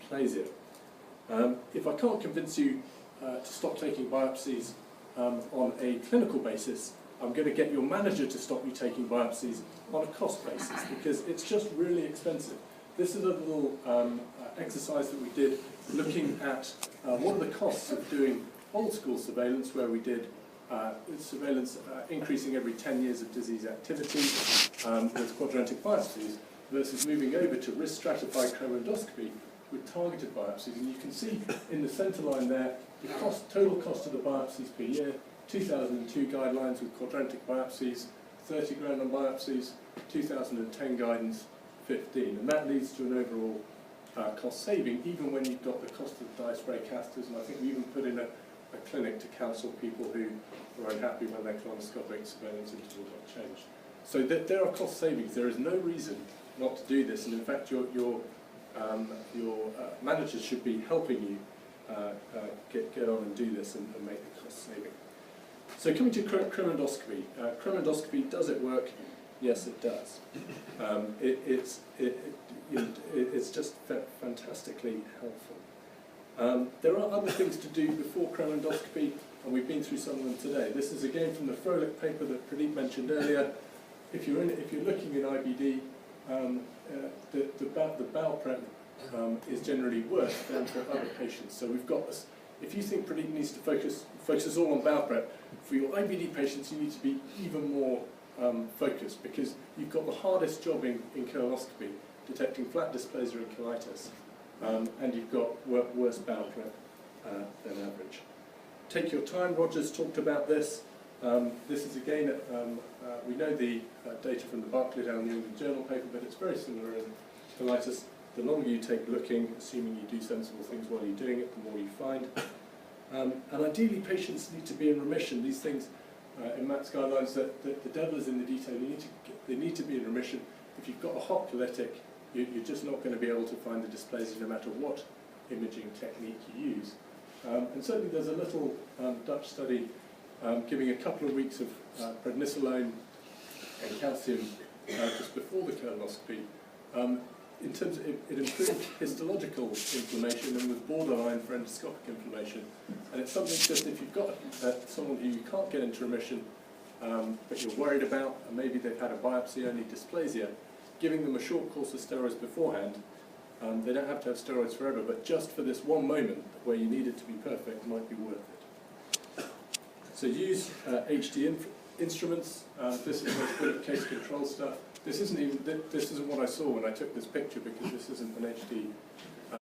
dysplasia. If I can't convince you to stop taking biopsies on a clinical basis, I'm going to get your manager to stop you taking biopsies on a cost basis, because it's just really expensive. This is a little exercise that we did looking at what are the costs of doing old school surveillance, where we did surveillance increasing every 10 years of disease activity with quadratic biopsies, versus moving over to risk stratified chromoendoscopy with targeted biopsies. And you can see in the centre line there the total cost of the biopsies per year, 2002 guidelines with quadratic biopsies, 30 grand on biopsies, 2010 guidance, 15. And that leads to an overall cost saving, even when you've got the cost of dye spray casters. And I think we even put in a clinic to counsel people who are unhappy when their colonoscopic surveillance interval got changed. So there are cost savings. There is no reason not to do this, and in fact your managers should be helping you get on and do this and make the cost saving. So coming to chromoendoscopy. Chromoendoscopy, does it work? Yes, it does. It's just fantastically helpful. There are other things to do before chromoendoscopy, and we've been through some of them today. This is again from the Froelich paper that Pradeep mentioned earlier. If you're looking in IBD, the bowel prep is generally worse than for other patients. So we've got this. If you think Pradeep needs to focus all on bowel prep, for your IBD patients you need to be even more focused, because you've got the hardest job in colonoscopy, detecting flat dysplasia and colitis, and you've got worse bowel prep than average. Take your time. Roger's talked about this. This is again, we know the data from the Barclay-Down New England Journal paper, but it's very similar in colitis. The longer you take looking, assuming you do sensible things while you're doing it, the more you find. And ideally, patients need to be in remission. These things in Matt's guidelines, that the devil is in the detail. They need to be in remission. If you've got a hot colytic, you're just not going to be able to find the dysplasia no matter what imaging technique you use. And certainly there's a little Dutch study giving a couple of weeks of prednisolone and calcium just before the colonoscopy. In terms of it improved histological inflammation and was borderline for endoscopic inflammation. And it's something just if you've got someone who you can't get into remission, but you're worried about, and maybe they've had a biopsy-only dysplasia, giving them a short course of steroids beforehand. They don't have to have steroids forever, but just for this one moment where you need it to be perfect might be worth it. So use HD instruments. This is the case control stuff. This isn't what I saw when I took this picture, because this isn't an HD